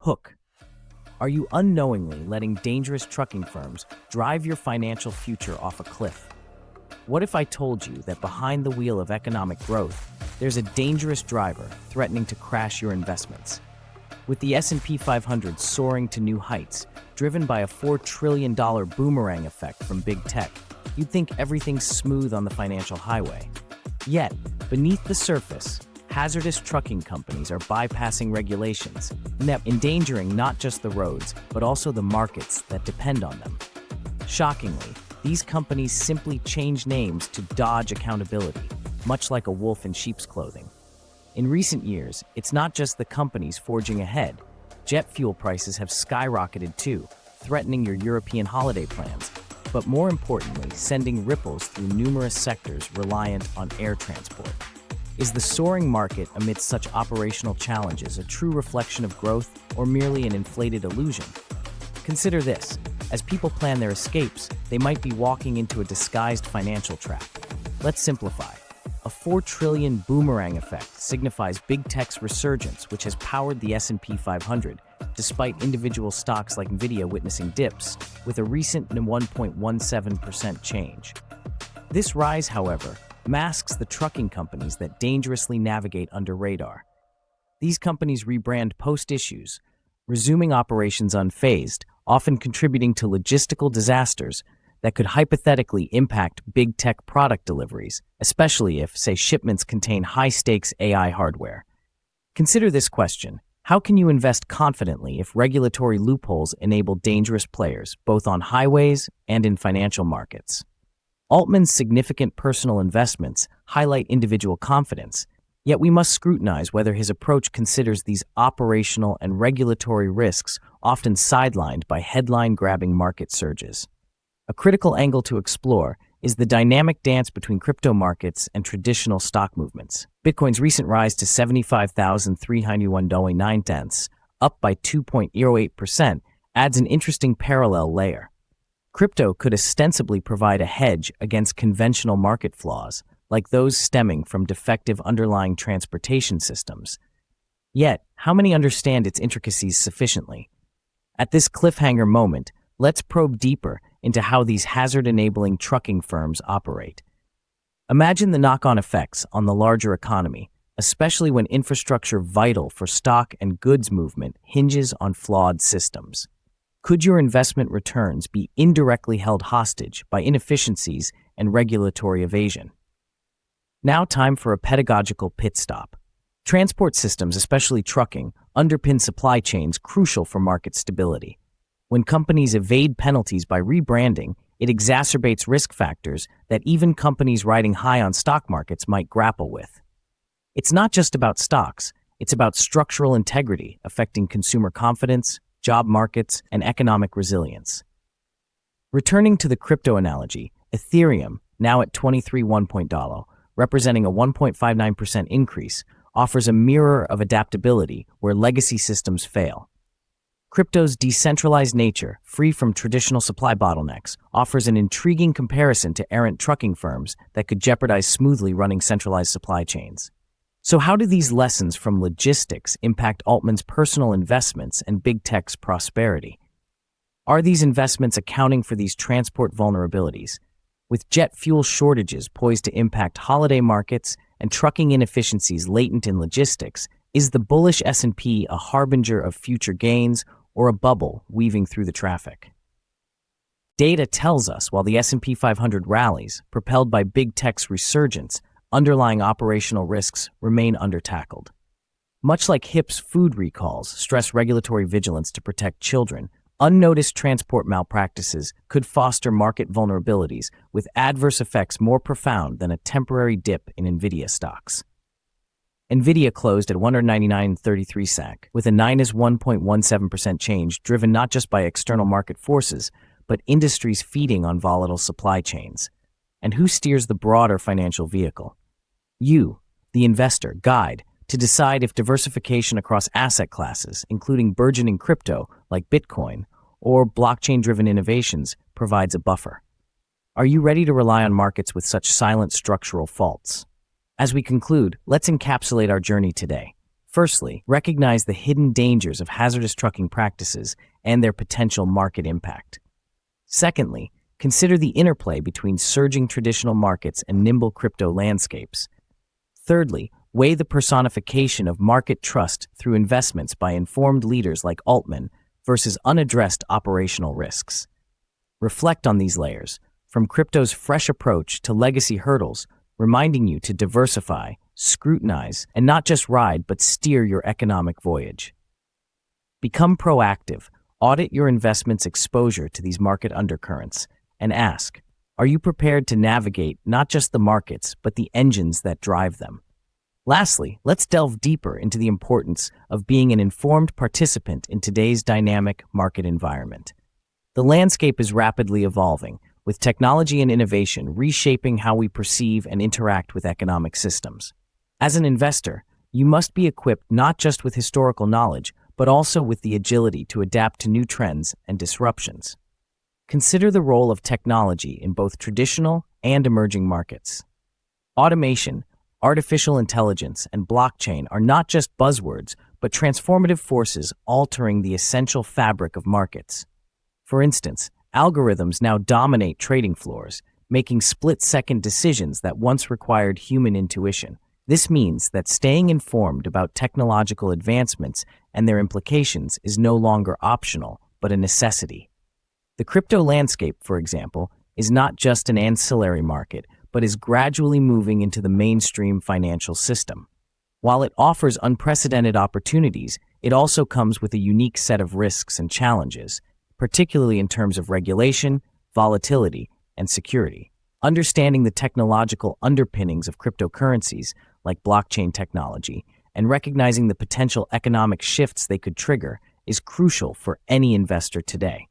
Hook. Are you unknowingly letting dangerous trucking firms drive your financial future off a cliff? What if I told you that behind the wheel of economic growth, there's a dangerous driver threatening to crash your investments? With the S&P 500 soaring to new heights, driven by a $4 trillion boomerang effect from big tech, you'd think everything's smooth on the financial highway. Yet, beneath the surface, hazardous trucking companies are bypassing regulations, endangering not just the roads, but also the markets that depend on them. Shockingly, these companies simply change names to dodge accountability, much like a wolf in sheep's clothing. In recent years, it's not just the companies forging ahead. Jet fuel prices have skyrocketed too, threatening your European holiday plans, but more importantly, sending ripples through numerous sectors reliant on air transport. Is the soaring market amidst such operational challenges a true reflection of growth or merely an inflated illusion? Consider this. As people plan their escapes, they might be walking into a disguised financial trap. Let's simplify. A $4 trillion boomerang effect signifies big tech's resurgence, which has powered the S&P 500, despite individual stocks like Nvidia witnessing dips, with a recent 1.17% change. This rise, however, masks the trucking companies that dangerously navigate under radar. These companies rebrand post-issues, resuming operations unfazed, often contributing to logistical disasters that could hypothetically impact big tech product deliveries, especially if, say, shipments contain high-stakes AI hardware. Consider this question. How can you invest confidently if regulatory loopholes enable dangerous players, both on highways and in financial markets? Altman's significant personal investments highlight individual confidence, yet we must scrutinize whether his approach considers these operational and regulatory risks often sidelined by headline-grabbing market surges. A critical angle to explore is the dynamic dance between crypto markets and traditional stock movements. Bitcoin's recent rise to $75,391.09, up by 2.08%, adds an interesting parallel layer. Crypto could ostensibly provide a hedge against conventional market flaws, like those stemming from defective underlying transportation systems. Yet, how many understand its intricacies sufficiently? At this cliffhanger moment, let's probe deeper into how these hazard-enabling trucking firms operate. Imagine the knock-on effects on the larger economy, especially when infrastructure vital for stock and goods movement hinges on flawed systems. Could your investment returns be indirectly held hostage by inefficiencies and regulatory evasion? Now time for a pedagogical pit stop. Transport systems, especially trucking, underpin supply chains crucial for market stability. When companies evade penalties by rebranding, it exacerbates risk factors that even companies riding high on stock markets might grapple with. It's not just about stocks, it's about structural integrity affecting consumer confidence, job markets, and economic resilience. Returning to the crypto analogy, Ethereum, now at $23.1, representing a 1.59% increase, offers a mirror of adaptability where legacy systems fail. Crypto's decentralized nature, free from traditional supply bottlenecks, offers an intriguing comparison to errant trucking firms that could jeopardize smoothly running centralized supply chains. So how do these lessons from logistics impact Altman's personal investments and big tech's prosperity? Are these investments accounting for these transport vulnerabilities? With jet fuel shortages poised to impact holiday markets and trucking inefficiencies latent in logistics, is the bullish S&P a harbinger of future gains or a bubble weaving through the traffic? Data tells us while the S&P 500 rallies, propelled by big tech's resurgence, underlying operational risks remain undertackled. Much like HIP's food recalls stress regulatory vigilance to protect children, unnoticed transport malpractices could foster market vulnerabilities with adverse effects more profound than a temporary dip in Nvidia stocks. Nvidia closed at $199.33 SAC, with a 1.17% change driven not just by external market forces, but industries feeding on volatile supply chains. And who steers the broader financial vehicle? You, the investor, guide to decide if diversification across asset classes, including burgeoning crypto like Bitcoin, or blockchain-driven innovations, provides a buffer. Are you ready to rely on markets with such silent structural faults? As we conclude, let's encapsulate our journey today. Firstly, recognize the hidden dangers of hazardous trucking practices and their potential market impact. Secondly, consider the interplay between surging traditional markets and nimble crypto landscapes. Thirdly, weigh the personification of market trust through investments by informed leaders like Altman versus unaddressed operational risks. Reflect on these layers, from crypto's fresh approach to legacy hurdles, reminding you to diversify, scrutinize, and not just ride but steer your economic voyage. Become proactive, audit your investment's exposure to these market undercurrents, and ask, are you prepared to navigate not just the markets but the engines that drive them? Lastly, let's delve deeper into the importance of being an informed participant in today's dynamic market environment. The landscape is rapidly evolving, with technology and innovation reshaping how we perceive and interact with economic systems. As an investor, you must be equipped not just with historical knowledge, but also with the agility to adapt to new trends and disruptions. Consider the role of technology in both traditional and emerging markets. Automation, artificial intelligence, and blockchain are not just buzzwords, but transformative forces altering the essential fabric of markets. For instance, algorithms now dominate trading floors, making split-second decisions that once required human intuition. This means that staying informed about technological advancements and their implications is no longer optional, but a necessity. The crypto landscape, for example, is not just an ancillary market, but is gradually moving into the mainstream financial system. While it offers unprecedented opportunities, it also comes with a unique set of risks and challenges, particularly in terms of regulation, volatility, and security. Understanding the technological underpinnings of cryptocurrencies, like blockchain technology, and recognizing the potential economic shifts they could trigger is crucial for any investor today.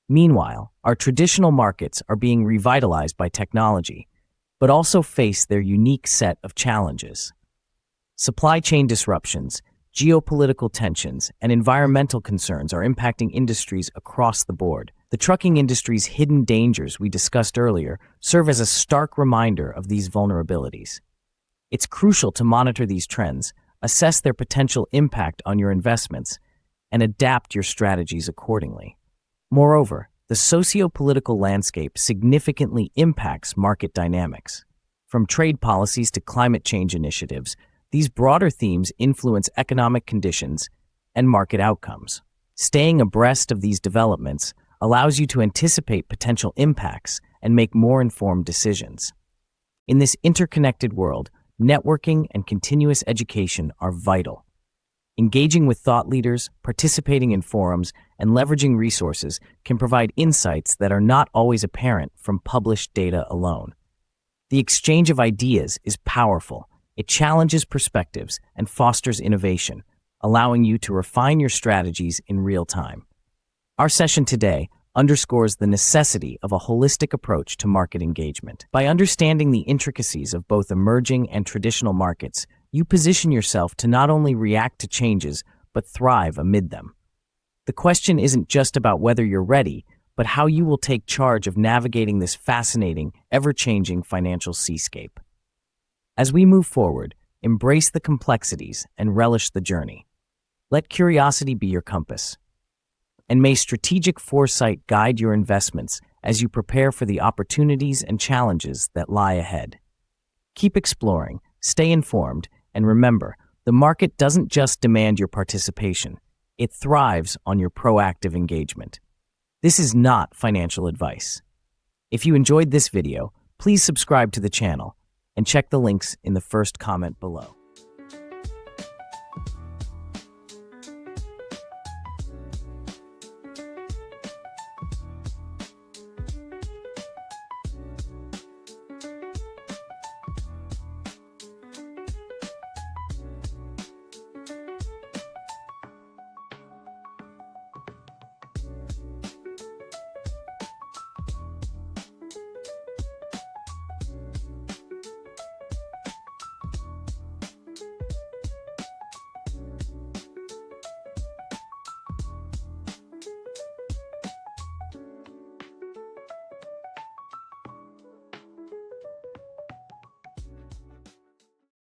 Meanwhile, our traditional markets are being revitalized by technology, but also face their unique set of challenges. Supply chain disruptions, geopolitical tensions, and environmental concerns are impacting industries across the board. The trucking industry's hidden dangers we discussed earlier serve as a stark reminder of these vulnerabilities. It's crucial to monitor these trends, assess their potential impact on your investments, and adapt your strategies accordingly. Moreover, the socio-political landscape significantly impacts market dynamics. From trade policies to climate change initiatives, these broader themes influence economic conditions and market outcomes. Staying abreast of these developments allows you to anticipate potential impacts and make more informed decisions. In this interconnected world, networking and continuous education are vital. Engaging with thought leaders, participating in forums, and leveraging resources can provide insights that are not always apparent from published data alone. The exchange of ideas is powerful. It challenges perspectives and fosters innovation, allowing you to refine your strategies in real time. Our session today underscores the necessity of a holistic approach to market engagement. By understanding the intricacies of both emerging and traditional markets, you position yourself to not only react to changes, but thrive amid them. The question isn't just about whether you're ready, but how you will take charge of navigating this fascinating, ever-changing financial seascape. As we move forward, embrace the complexities and relish the journey. Let curiosity be your compass, and may strategic foresight guide your investments as you prepare for the opportunities and challenges that lie ahead. Keep exploring, stay informed, and remember, the market doesn't just demand your participation, it thrives on your proactive engagement. This is not financial advice. If you enjoyed this video, please subscribe to the channel and check the links in the first comment below.